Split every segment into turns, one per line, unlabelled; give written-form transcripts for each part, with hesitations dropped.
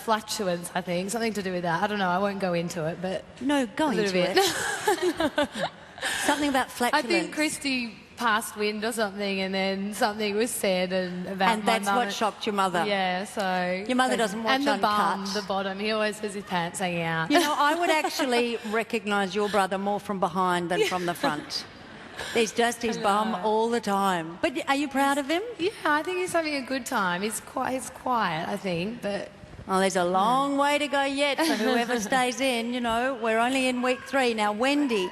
flatulence, I think. Something to do with that. I don't know. I won't go into it, but...
No, go into it. Something about flatulence.
I think Christy passed wind or something, and then something was said about my
that's
mum.
what shocked your mother.
Yeah, so...
Your mother doesn't watch
Uncut. And the
Uncut.
bum, the bottom. He always has his pants hanging out.
You know, I would actually recognise your brother more from behind than from the front. There's just his bum all the time. But are you proud of him?
Yeah, I think he's having a good time. He's quiet, I think, but...
Oh, there's a long way to go yet for whoever stays in, you know. We're only in week 3. Now, Wendy,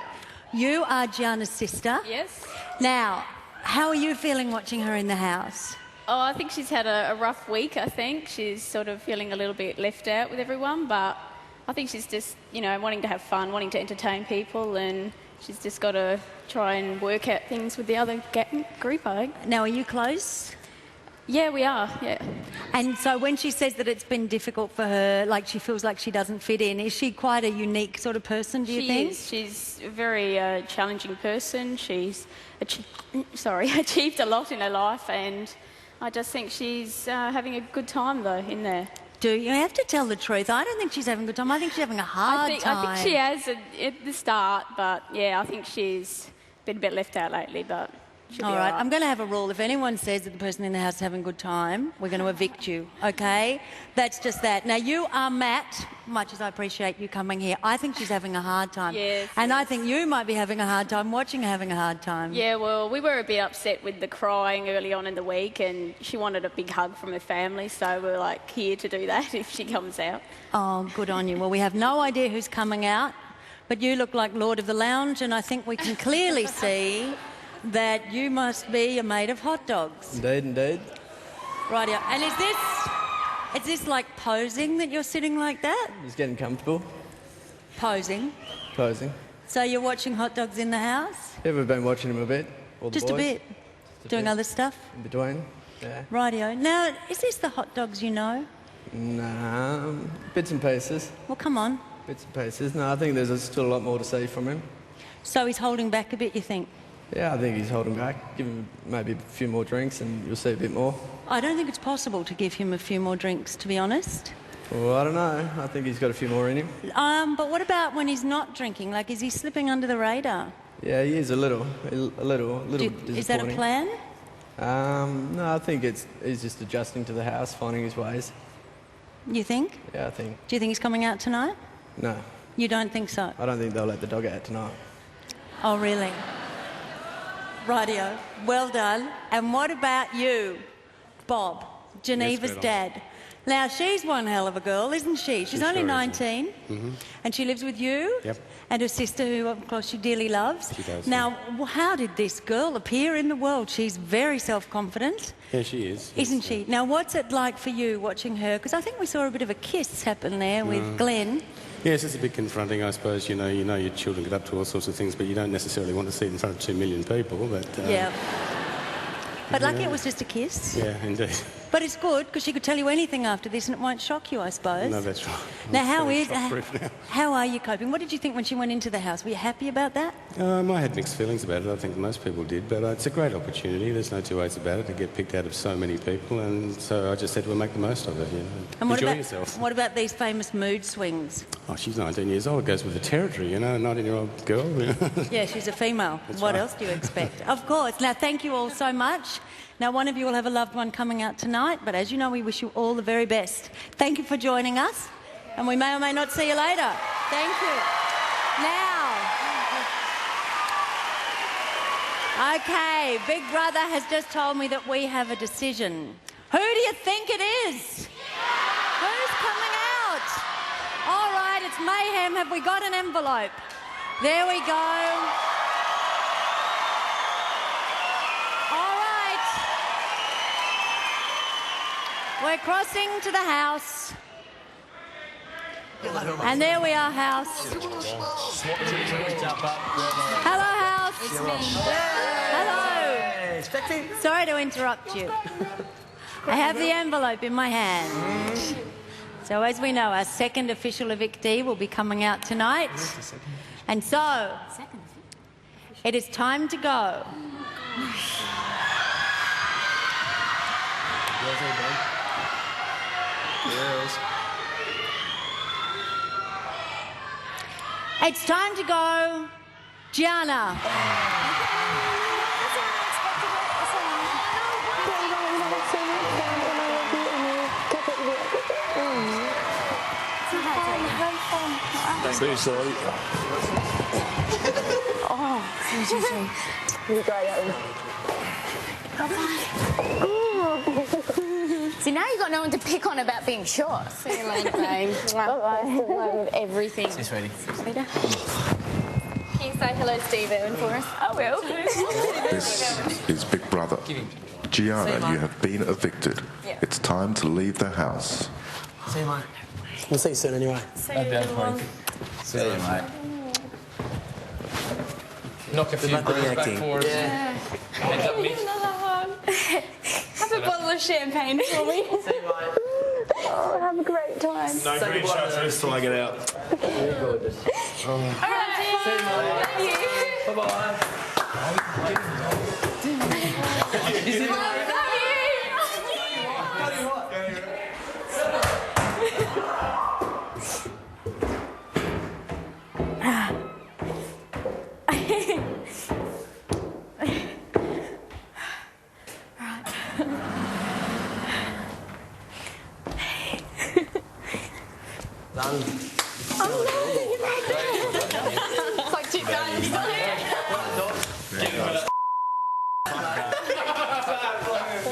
you are Gianna's sister.
Yes.
Now, how are you feeling watching her in the house?
Oh, I think she's had a rough week, I think. She's sort of feeling a little bit left out with everyone, but I think she's just, you know, wanting to have fun, wanting to entertain people, and she's just got to try and work out things with the other group, I think.
Now, are you close?
Yeah, we are, yeah.
And so when she says that it's been difficult for her, like she feels like she doesn't fit in, is she quite a unique sort of person, do you think?
She is. She's a very challenging person. She's achieved a lot in her life, and I just think she's having a good time, though, in there.
Do you have to tell the truth? I don't think she's having a good time. I think she's having a hard time.
I think she has at the start, but, yeah, I think she's been a bit left out lately, but...
All right, I'm going to have a rule. If anyone says that the person in the house is having a good time, we're going to evict you, OK? That's just that. Now, you are Matt, much as I appreciate you coming here. I think she's having a hard time.
Yes.
And I think you might be having a hard time watching her having a hard time.
Yeah, well, we were a bit upset with the crying early on in the week, and she wanted a big hug from her family, so we're, like, here to do that if she comes out.
Oh, good on you. Well, we have no idea who's coming out, but you look like Lord of the Lounge, and I think we can clearly see... that you must be a mate of hot dogs.
Indeed, indeed.
Rightio. And is this like posing that you're sitting like that?
Just getting comfortable.
Posing?
Posing.
So you're watching hot dogs in the house?
Yeah, we've been watching him a bit. All the
Just
boys.
a bit? Doing other stuff?
In between, yeah.
Rightio. Now, is this the hot dogs you know?
Nah, bits and pieces.
Well, come on.
Bits and pieces. No, I think there's still a lot more to see from him.
So he's holding back a bit, you think?
Yeah, I think he's holding back. Give him maybe a few more drinks and you'll see a bit more.
I don't think it's possible to give him a few more drinks, to be honest.
Well, I don't know. I think he's got a few more in him.
But what about when he's not drinking? Like, is he slipping under the radar?
Yeah, he is a little disappointing.
Is that a plan?
No, I think he's just adjusting to the house, finding his ways.
You think?
Yeah, I think.
Do you think he's coming out tonight?
No.
You don't think so?
I don't think they'll let the dog out tonight.
Oh, really? Rightio. Well done. And what about you, Bob, Geneva's dad? Now, she's one hell of a girl, isn't she? She's only 19, and she lives with you and her sister, who, of course, she dearly loves.
She does.
Now, how did this girl appear in the world? She's very self-confident.
Yeah, she is.
Isn't she? Now, what's it like for you watching her? Because I think we saw a bit of a kiss happen there with Glenn.
Yes, it's a bit confronting, I suppose. You know your children get up to all sorts of things, but you don't necessarily want to see it in front of 2 million people. But
yeah. But lucky it was just a kiss.
Yeah, indeed.
But it's good, because she could tell you anything after this and it won't shock you, I suppose.
No, that's right.
Now, how are you coping? What did you think when she went into the house? Were you happy about that?
I had mixed feelings about it. I think most people did, but it's a great opportunity. There's no two ways about it, to get picked out of so many people, and so I just said we'll make the most of it, you know.
And
enjoy yourself.
What about these famous mood swings?
Oh, she's 19 years old. It goes with the territory, you know, a 19-year-old girl. You know?
Yeah, she's a female.
That's
what
right.
else do you expect? Of course. Now, thank you all so much. Now, one of you will have a loved one coming out tonight, but as you know, we wish you all the very best. Thank you for joining us, and we may or may not see you later. Thank you. Now, OK, Big Brother has just told me that we have a decision. Who do you think it is? Who's coming out? All right, it's mayhem. Have we got an envelope? There we go. We're crossing to the house. And there we are, house. Hello, house.
It's me.
Hello. Sorry to interrupt you. I have the envelope in my hand. So as we know, our second official evictee will be coming out tonight. And so, it is time to go. It's time to go, Gianna.
See you, sorry.
Oh, seriously. You're great, Ellen.
See, now you've got no one to pick on about being short.
See you later, babe. Bye-bye. Good luck with everything.
See you, sweetie.
Later. Can you say hello to Steve Irwin for us? I will.
This is Big Brother. Gianna, you have been evicted.
Yeah.
It's time to leave the house.
See you, mate. We'll see you soon anyway.
See you, everyone.
See you, mate.
Knock a few brews back for us.
Yeah.
Heads up, Mitch.
Another one. Have a bottle of champagne for me.
See you, mate.
Oh, have a great time.
No green shots for us till I get out.
You're gorgeous.
All right,
See you, mate.
thank you.
Bye-bye. Done.
It's like two guns. Well,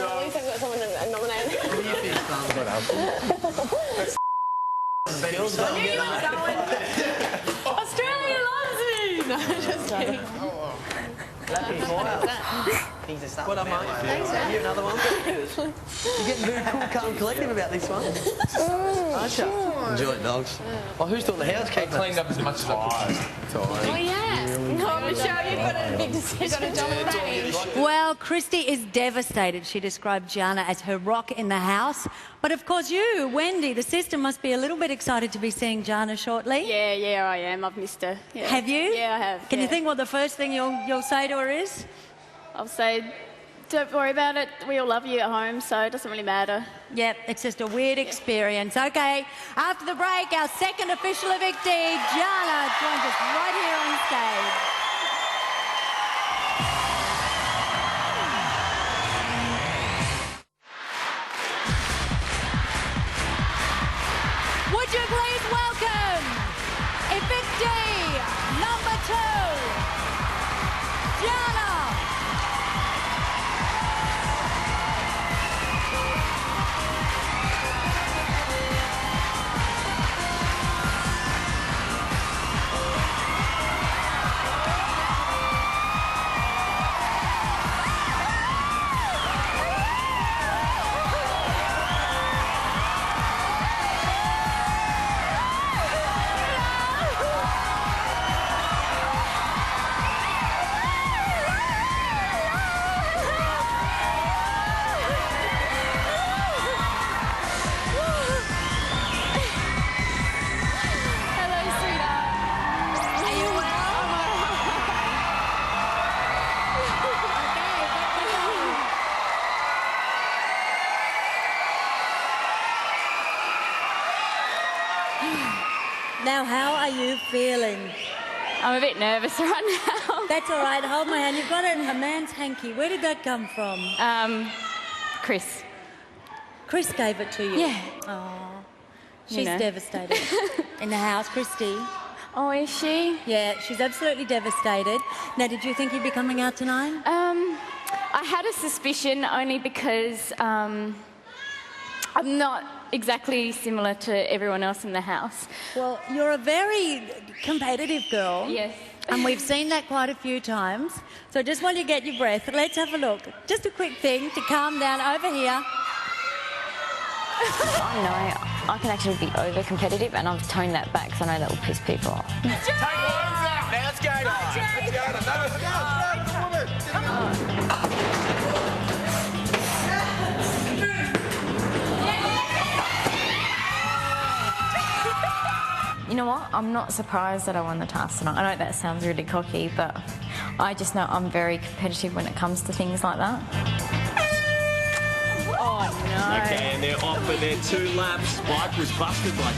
at least I've got someone to nominate. Australia loves me! No, just kidding.
What up, mate? Thanks, man. You another one? You're getting very cool, calm, and collective about this one. Aren't you? Enjoy it, dogs. Oh, who's doing the house
I
cleaning?
cleaned up as much as I could.
Oh, yeah. No, Michelle, you've got a big decision. You've got a dominate.
Well, Christy is devastated. She described Gianna as her rock in the house. But of course you, Wendy, the sister, must be a little bit excited to be seeing Gianna shortly.
Yeah, I am. I've missed her. Yeah.
Have you?
Yeah, I have.
Can you
yeah.
think what the first thing you'll say to her is?
I'll say, don't worry about it. We all love you at home, so it doesn't really matter.
Yep, it's just a weird experience. Okay, after the break, our second official evictee, Gianna, joins us right here on stage. Would you please welcome evictee number 2, Gianna.
Hello, sweetheart.
Are you well? Now, how are you feeling?
I'm a bit nervous right now.
That's all right. Hold my hand. You've got it in a man's hanky. Where did that come from?
Chris.
Chris gave it to you.
Yeah.
Oh,
You
she's
know.
devastated. In the house, Christy.
Oh, is she?
Yeah, she's absolutely devastated. Now, did you think he'd be coming out tonight?
I had a suspicion only because I'm not exactly similar to everyone else in the house.
Well, you're a very competitive girl.
Yes.
And we've seen that quite a few times. So just while you get your breath, let's have a look. Just a quick thing to calm down over here.
I know I can actually be over competitive, and I've toned that back because I know that will piss people off.
Take words out. Now it's game time. Let's go. No,
You know what? I'm not surprised that I won the task tonight. I know that sounds really cocky, but I just know I'm very competitive when it comes to things like that.
Oh, no.
Okay, and they're off for their 2 laps. Spike was busted by